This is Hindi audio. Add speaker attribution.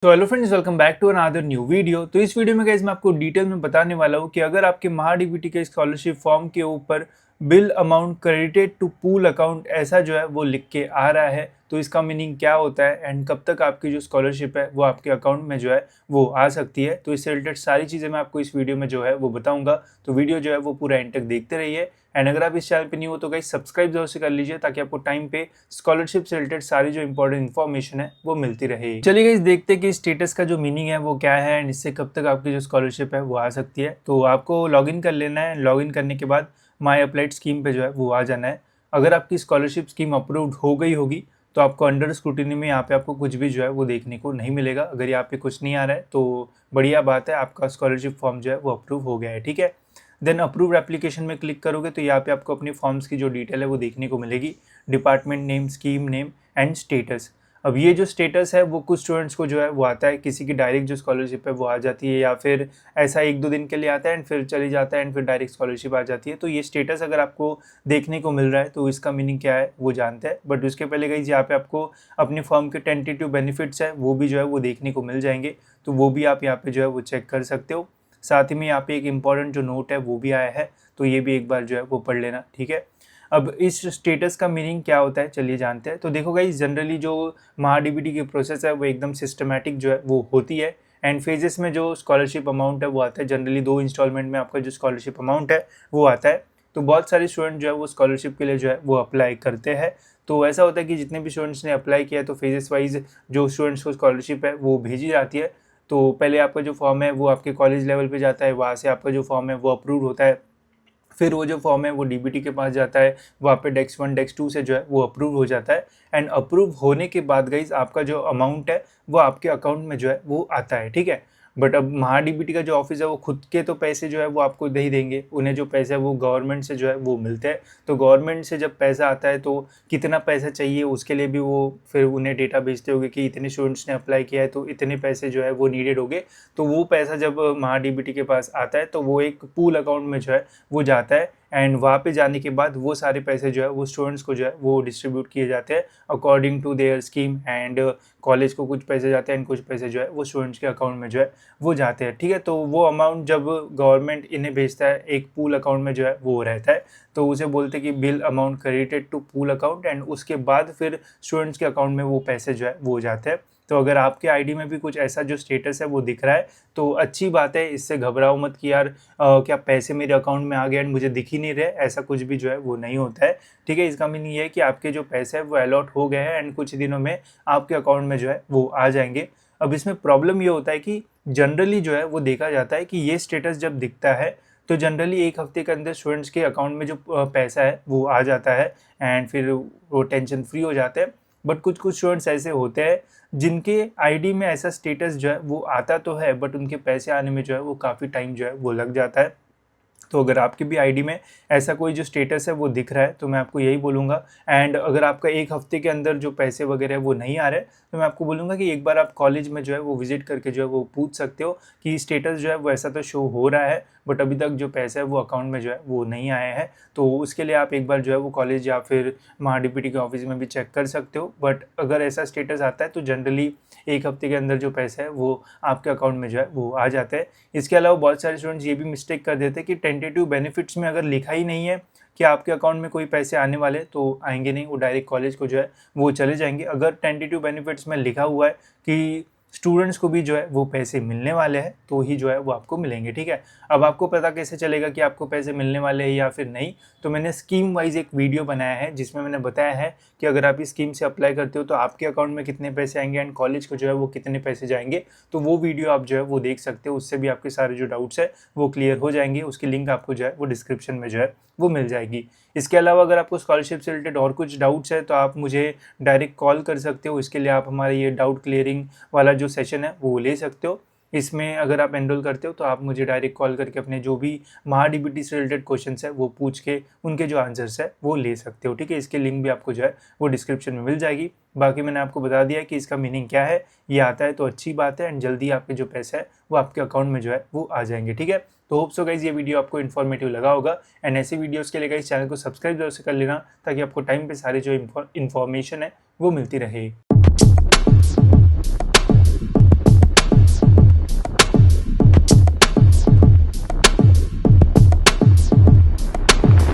Speaker 1: तो hello friends, welcome back to another new video. तो इस वीडियो में गाइस मैं आपको डिटेल में बताने वाला हूँ कि अगर आपके महाडीबीटी के स्कॉलरशिप फॉर्म के ऊपर bill amount credited to pool account ऐसा जो है वो लिख के आ रहा है तो इसका मीनिंग क्या होता है एंड कब तक आपकी जो स्कॉलरशिप है वो आपके अकाउंट में जो है वो आ सकती है। तो इससे रिलेटेड सारी चीज़ें मैं आपको इस वीडियो में जो है वो बताऊंगा। तो वीडियो जो है वो पूरा एंड तक देखते रहिए एंड अगर आप इस चैनल पे न्यू हो तो गाइस सब्सक्राइब जरूर से कर लीजिए ताकि आपको टाइम पे स्कॉलरशिप से रिलेटेड सारी जो इंपॉर्टेंट इन्फॉर्मेशन है वो मिलती रहे। चलिए गाइस देखते हैं कि स्टेटस का जो मीनिंग है वो क्या है एंड इससे कब तक आपकी जो स्कॉलरशिप है वो आ सकती है। तो आपको लॉगिन कर लेना है। लॉगिन करने के बाद माई अप्लाइड स्कीम पे जो है वो आ जाना है। अगर आपकी स्कॉलरशिप स्कीम अप्रूव्ड हो गई होगी तो आपको अंडर स्क्रूटिनी में यहाँ पे आपको कुछ भी जो है वो देखने को नहीं मिलेगा। अगर यहाँ पे कुछ नहीं आ रहा है तो बढ़िया बात है, आपका स्कॉलरशिप फॉर्म जो है वो अप्रूव हो गया है। ठीक है, देन अप्रूव एप्लीकेशन में क्लिक करोगे तो यहाँ पे आपको अपनी फॉर्म्स की जो डिटेल है वो देखने को मिलेगी। Department name, scheme name and status. अब ये जो स्टेटस है वो कुछ स्टूडेंट्स को जो है वो आता है, किसी की डायरेक्ट जो स्कॉलरशिप है वो आ जाती है या फिर ऐसा 1-2 दिन के लिए आता है एंड फिर चली जाता है एंड फिर डायरेक्ट स्कॉलरशिप आ जाती है। तो ये स्टेटस अगर आपको देखने को मिल रहा है तो इसका मीनिंग क्या है वो जानते हैं। बट उसके पहले गाइस यहाँ पे आपको अपनी फॉर्म के टेंटेटिव बेनिफिट्स है वो भी जो है वो देखने को मिल जाएंगे, तो वो भी आप यहाँ पे जो है वो चेक कर सकते हो। साथ ही में यहाँ पे एक इम्पॉर्टेंट जो नोट है वो भी आया है, तो ये भी एक बार जो है वो पढ़ लेना। ठीक है, अब इस स्टेटस का मीनिंग क्या होता है चलिए जानते हैं। तो देखो गाइस, जनरली जो महाडीबीटी की प्रोसेस है वो एकदम सिस्टमैटिक जो है वो होती है एंड फेजेस में जो स्कॉलरशिप अमाउंट है वो आता है। जनरली 2 इंस्टॉलमेंट में आपका जो स्कॉलरशिप अमाउंट है वो आता है। तो बहुत सारे स्टूडेंट जो है वो स्कॉलरशिप के लिए जो है वो अप्लाई करते हैं। तो ऐसा होता है कि जितने भी स्टूडेंट्स ने अप्लाई किया है तो फेजेस वाइज जो स्टूडेंट्स को स्कॉलरशिप है वो भेजी जाती है। तो पहले आपका जो फॉर्म है वो आपके कॉलेज लेवल पे जाता है, वहाँ से आपका जो फॉर्म है वो अप्रूव होता है। फिर वो जो फॉर्म है वो डीबीटी के पास जाता है, वहाँ पे डेस्क 1 डेस्क 2 से जो है वो अप्रूव हो जाता है एंड अप्रूव होने के बाद गाइज आपका जो अमाउंट है वो आपके अकाउंट में जो है वो आता है। ठीक है, बट अब महाडीबीटी का जो ऑफिस है वो खुद के तो पैसे जो है वो आपको दे ही देंगे, उन्हें जो पैसे है वो गवर्नमेंट से जो है वो मिलते हैं। तो गवर्नमेंट से जब पैसा आता है तो कितना पैसा चाहिए उसके लिए भी वो फिर उन्हें डेटा भेजते होंगे कि इतने स्टूडेंट्स ने अप्लाई किया है तो इतने पैसे जो है वो नीडेड होंगे। तो वो पैसा जब महाडीबीटी के पास आता है तो वो एक पूल अकाउंट में जो है वो जाता है एंड वहाँ पे जाने के बाद वो सारे पैसे जो है वो स्टूडेंट्स को जो है वो डिस्ट्रीब्यूट किए जाते हैं according to their scheme and college को कुछ पैसे जाते हैं एंड कुछ पैसे जो है वो स्टूडेंट्स के अकाउंट में जो है वो जाते हैं। ठीक है, तो वो अमाउंट जब गवर्नमेंट इन्हें भेजता है एक पूल अकाउंट में जो है वो रहता है, तो उसे बोलते हैं कि bill amount credited to pool account and उसके बाद फिर स्टूडेंट्स के अकाउंट में वो पैसे जो है वो जाते हैं। तो अगर आपके आईडी में भी कुछ ऐसा जो स्टेटस है वो दिख रहा है तो अच्छी बात है, इससे घबराओ मत कि यार क्या पैसे मेरे अकाउंट में आ गए एंड मुझे दिख ही नहीं रहे, ऐसा कुछ भी जो है वो नहीं होता है। ठीक है, इसका मीनिंग ये है कि आपके जो पैसे है वो अलॉट हो गए हैं एंड कुछ दिनों में आपके अकाउंट में जो है वो आ जाएंगे। अब इसमें प्रॉब्लम ये होता है कि जनरली जो है वो देखा जाता है कि ये स्टेटस जब दिखता है तो जनरली 1 हफ्ते के अंदर स्टूडेंट्स के अकाउंट में जो पैसा है वो आ जाता है एंड फिर वो टेंशन फ्री हो जाते हैं। बट कुछ कुछ स्टूडेंट्स ऐसे होते हैं जिनके आईडी में ऐसा स्टेटस जो है वो आता तो है बट उनके पैसे आने में जो है वो काफ़ी टाइम जो है वो लग जाता है। तो अगर आपकी भी आईडी में ऐसा कोई जो स्टेटस है वो दिख रहा है तो मैं आपको यही बोलूँगा एंड अगर आपका 1 हफ्ते के अंदर जो पैसे वगैरह वो नहीं आ रहे तो मैं आपको बोलूँगा कि एक बार आप कॉलेज में जो है वो विजिट करके जो है वो पूछ सकते हो कि स्टेटस जो है वो ऐसा तो शो हो रहा है बट अभी तक जो पैसा है वो अकाउंट में जो है वो नहीं आए हैं। तो उसके लिए आप एक बार जो है वो कॉलेज या फिर महाडीपीटी के ऑफिस में भी चेक कर सकते हो। बट अगर ऐसा स्टेटस आता है तो जनरली 1 हफ्ते के अंदर जो पैसा है वो आपके अकाउंट में जो है वो आ जाता है। इसके अलावा बहुत सारे स्टूडेंट्स ये भी मिस्टेक कर देते हैं कि टेंटेटिव बेनिफिट्स में अगर लिखा ही नहीं है कि आपके अकाउंट में कोई पैसे आने वाले तो आएंगे नहीं, वो डायरेक्ट कॉलेज को जो है वो चले जाएंगे। अगर टेंटेटिव बेनिफिट्स में लिखा हुआ है कि स्टूडेंट्स को भी जो है वो पैसे मिलने वाले हैं तो ही जो है वो आपको मिलेंगे। ठीक है, अब आपको पता कैसे चलेगा कि आपको पैसे मिलने वाले हैं या फिर नहीं, तो मैंने स्कीम वाइज एक वीडियो बनाया है जिसमें मैंने बताया है कि अगर आप इस स्कीम से अप्लाई करते हो तो आपके अकाउंट में कितने पैसे आएंगे एंड कॉलेज को जो है वो कितने पैसे जाएंगे। तो वो वीडियो आप जो है वो देख सकते हो, उससे भी आपके सारे जो डाउट्स है वो क्लियर हो जाएंगे। उसकी लिंक आपको जो है वो डिस्क्रिप्शन में जो है वो मिल जाएगी। इसके अलावा अगर आपको स्कॉलरशिप से रिलेटेड और कुछ डाउट्स है तो आप मुझे डायरेक्ट कॉल कर सकते हो। इसके लिए आप हमारे ये डाउट क्लियरिंग वाला जो सेशन है वो ले सकते हो। इसमें अगर आप एनरोल करते हो तो आप मुझे डायरेक्ट कॉल करके अपने जो भी महाडीबीटी से रिलेटेड क्वेश्चंस है वो पूछ के उनके जो आंसर्स है वो ले सकते हो। ठीक है, इसके लिंक भी आपको जो है वो डिस्क्रिप्शन में मिल जाएगी। बाकी मैंने आपको बता दिया कि इसका मीनिंग क्या है, ये आता है तो अच्छी बात है एंड जल्दी आपके जो पैसे है वो आपके अकाउंट में जो है वो आ जाएंगे। ठीक है, तो होप सो गाइज ये वीडियो आपको इन्फॉर्मेटिव लगा होगा एंड ऐसे वीडियोस के लिए गाइज चैनल को सब्सक्राइब जरूर से कर लेना ताकि आपको टाइम पे सारी जो इन्फॉर्मेशन है वो मिलती रहे।